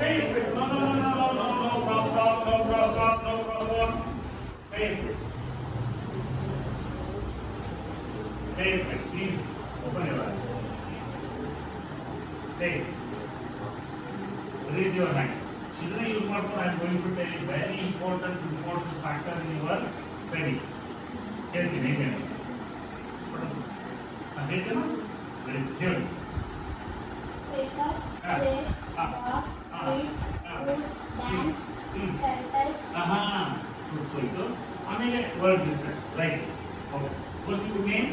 Pay it. No, no, no, no, no, no, no, cross stop, no cross stop, no cross stop. Pay it. Pay it. Please open your eyes. Pay it. Raise your hand. Children use ಮಾಡ್ಕೊಂಡು I am going to tell you very important factor in your study. ಹೇಳ್ತೀನಿ ಹೇಗೆ ಹೇಳ್ತೀನಾ ಹೇಳಿ paper, chairs, dogs, sweets, fruits, dance, turtles. So ಇದು ಆಮೇಲೆ word list right okay first you name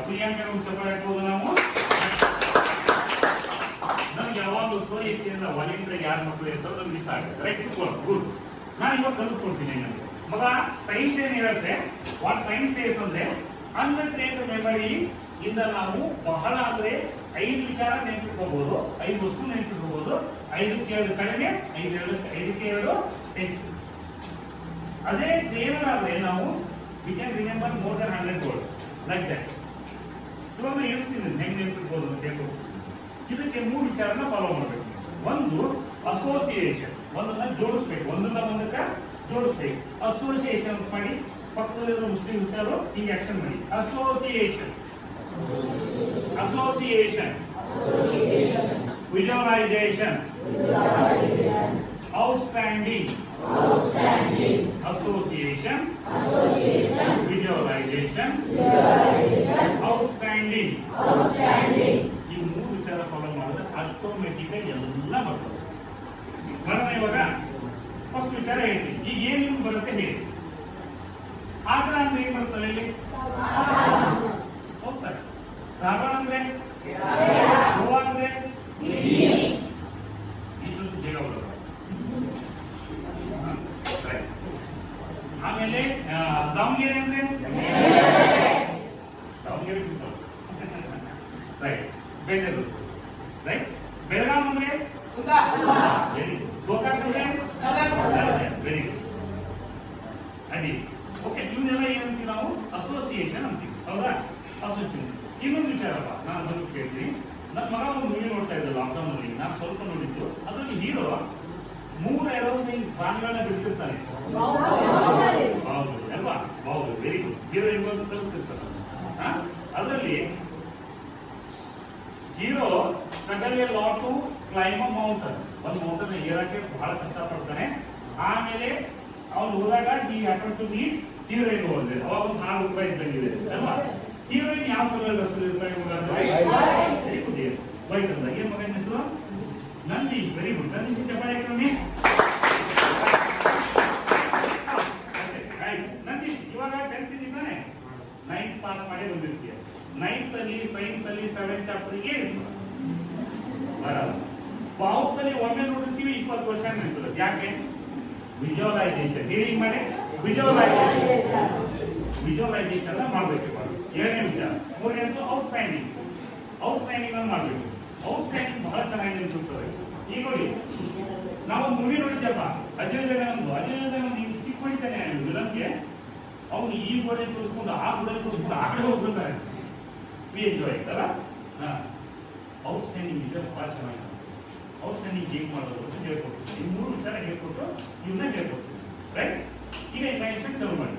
Priyanka ಒಂದು ಚಪ್ಪಾಳೆ ಹಾಕೋದು ನಾವು ನಮ್ಗೆ ಯಾವಾಗಲೂ ಸೊ ಹೆಚ್ಚಿನಿಂದ ವಾಲಿಂಟ್ರಿ ಯಾರು ಮಕ್ಕಳು ಇರ್ತಾರೋ ನಮ್ಗೆ ಇಷ್ಟ ಆಗುತ್ತೆ ರೈಟ್ ಗುಡ್ ನಾನು ಇವಾಗ ಕಲಿಸ್ಕೊಡ್ತೀನಿ ಹೆಂಗಂದ್ರೆ ಮಗ ಸೈನ್ಸ್ ಏನ್ ಹೇಳುತ್ತೆ ವಾಟ್ ಸೈನ್ಸ್ ಏಸ್ ಅಂದ್ರೆ ಅನ್ಟ್ರೇನ್ಡ್ ಮೆಮರಿ ಇಂದ ನಾವು ಬಹಳ ಅಂದ್ರೆ 5 ವಿಚಾರ ನೆನಪಿಟ್ಕೋಬಹುದು 5 ವಸ್ತು ನೆನಪಿಟ್ಕೋಬಹುದು 5ಕ್ಕೆ 2 ಕಡಿಮೆ 5ಕ್ಕೆ 2 ಹೆಚ್ಚು ಅದೇ ಟ್ರೇನ್ ಆದ್ರೆ ನಾವು we can remember more than 100 words like that ಇವಾಗ ಹೇಳ್ತೀನಿ ಹೆಂಗೆ ನೆನಪಿಟ್ಬೋದು ಅಂತ ಹೇಳ್ಬೋದು ಇದಕ್ಕೆ 3 ವಿಚಾರನ ಫಾಲೋ ಮಾಡಬೇಕು ಒಂದು ಅಸೋಸಿಯೇಷನ್ ಒಂದನ್ನ ಜೋಡಿಸ್ಬೇಕು ಒಂದನ್ನ ಒಂದಕ್ಕೆ ಜೋಡಿಸ್ಬೇಕು ಅಸೋಸಿಯೇಷನ್ ಮಾಡಿ ಪಕ್ಕದಲ್ಲಿರೋ ಮುಸ್ಲಿಂ ವಿಚಾರ ಈ ಆಕ್ಷನ್ ಮಾಡಿ association visualisation outstanding association visualisation outstanding ಈ 3 ವಿಚಾರ ಫಾಲೋ ಮಾಡಿದ್ರೆ ಆಟೋಮೆಟಿಕ್ ಆಗಿ ಎಲ್ಲ ಬರ್ತದೆ ಬರೋಣ ಇವಾಗ ಫಸ್ಟ್ ವಿಚಾರ ಹೇಳ್ತೀನಿ ಈಗ ಏನೇನು ಬರುತ್ತೆ ಹೇಳಿ ಆಗ್ರ ಅಂದ್ರೆ ಏನ್ ಬರ್ತದೆ ಇಲ್ಲಿ ಹೋಗ್ತಾರೆ ಧಾರವಾಡ ಅಂದ್ರೆ ಗೋವಾ ಅಂದ್ರೆ ಇಷ್ಟೊಂದು ಬೇಗ ಬರುತ್ತೆ ಆಮೇಲೆ ದಾವಣಗೆರೆ ಅಂದ್ರೆ ದಾವಣಗೆರೆ ರೈಟ್ ಬೆಂಗಳೂರು ರೈಟ್ ಬೆಳಗಾಂ ಅಂದ್ರೆ ವೆರಿ ಗುಡ್ ಗೋಕಾಕ್ ಅಂದ್ರೆ ವೆರಿ ಗುಡ್ ಅಡಿ ಓಕೆ ಇವನ್ನೆಲ್ಲ ಏನಂತೀವಿ ನಾವು ಅಸೋಸಿಯೇಷನ್ ಅಂತೀವಿ ಹೌದಾ ಅಸೋಸಿಯೇಷನ್ ಇನ್ನೊಂದು ವಿಚಾರಪ್ಪ ನಾನು ಬಂದು ಕೇಳ್ತೀನಿ ನನ್ನ ಮಗ ಒಂದು ಮೂವಿ ನೋಡ್ತಾ ಇದ್ದ ಲಾಕ್ಡೌನ್ ಅಲ್ಲಿ ನಾನು ಸ್ವಲ್ಪ ನೋಡಿದ್ದು ಅದರಲ್ಲಿ ಹೀರೋ 3 ಏರೋಪ್ಲೇನ್ ಬಾಣಗಳನ್ನ ಬಿಡ್ತಿರ್ತಾನೆ ಬಾಹುಬಲಿ ಅಲ್ವಾ ಬಾಹುಬಲಿ ವೆರಿ ಗುಡ್ ಹೀರೋ ಇವಾಗ ತಲುಪಿರ್ತಾನೆ ಅದರಲ್ಲಿ hero struggle a lot to climb a mountain ಒಂದು ಮೌಂಟನ್ ಏರಕ್ಕೆ ಬಹಳ ಕಷ್ಟಪಡ್ತಾನೆ ಆಮೇಲೆ ಅವ್ನು ಹೋದಾಗ ಈ ಅಟೆಂಪ್ಟ್ ಟು ಮೀಟ್ ಹೀರೋಯಿನ್ ಹೋದ್ರೆ ಅವಾಗ ಒಂದು ಹಾಡು ರೂಪಾಯಿ ಇದ್ದಂಗಿದೆ ಅಲ್ವಾ ಹೀರೋಯಿನ್ ಯಾವ ಕಲರ್ ಡ್ರೆಸ್ ಇರ್ತಾರೆ ವೆರಿ ಗುಡ್ ವೈಟ್ ಅಂತ ಏನ್ ಮಗನ ಹೆಸರು ನಂದೀಶ್ ವೆರಿ ಗುಡ್ ನಂದೀಶ್ ಚಪ್ಪಾಳೆ ಕಮ್ಮಿ ನಂದೀಶ್ ಇವಾಗ 10th ಇದ್ದಾನೆ 9th ಪಾಸ್ ಮಾಡಿ ಬಂದಿರ್ತೀಯ 9th ಅಲ್ಲಿ ಸೈನ್ಸ್ ಅಲ್ಲಿ 7th ಚಾಪ್ಟರ್ ಗೆ ಬರಲ್ಲ ಬಾಹುಬಲಿ ಒಮ್ಮೆ ನೋಡಿರ್ತೀವಿ 20 ವರ್ಷ ನೆನಪಿರುತ್ತೆ ಯಾಕೆ ವಿಜುವಲೈಸೇಷನ್ ರೀಡಿಂಗ್ ಮಾಡಿ ವಿಜುವಲೈಸೇಷನ್ ಮಾಡಬೇಕು ಎರಡನೇ ವಿಚಾರ ಮೂರನೇದು ಔಟ್ಸ್ಟ್ಯಾಂಡಿಂಗ್ ಅನ್ನು ಮಾಡಬೇಕು ಔಟ್ಸ್ಟ್ಯಾಂಡಿಂಗ್ ಬಹಳ ಚೆನ್ನಾಗಿ ನೆನಪಿರ್ತದೆ ಈಗ ನೋಡಿ ನಾವು ಮೂವಿ ನೋಡಿದ್ದಪ್ಪ ಅಜಯ್ ದೇವಗನ್ ಕಿಕ್ ಹೊಡಿತಾನೆ ವಿಲನ್ಗೆ ಅವನು ಈ ಗೋಡೆ ತೋರಿಸ್ಕೊಂಡು ಆ ಗೋಡೆ ತೋರಿಸ್ಕೊಂಡು ಆ ಕಡೆ ಹೋಗ್ಬಿಡ್ತಾರೆ ವಿ ಎಂಜಾಯ್ ಅಲ್ಲ ಔಟ್ಸ್ಟ್ಯಾಂಡಿಂಗ್ ಇದೆ ಬಹಳ ಚೆನ್ನಾಗಿ ಔಟ್ಸ್ಟ್ಯಾಂಡಿಂಗ್ ಹೇಗೆ ಮಾಡೋದು ಅಂತ ಹೇಳ್ಕೊಡ್ತೀನಿ ಈ 3 ವಿಚಾರ ಹೇಳ್ಕೊಟ್ಟು ಇವನ್ನ ಹೇಳ್ಕೊಡ್ತೀನಿ ರೈಟ್ ಈಗ ಇಂಟ್ರಾಕ್ಷನ್ ಚಾಲು ಮಾಡಿ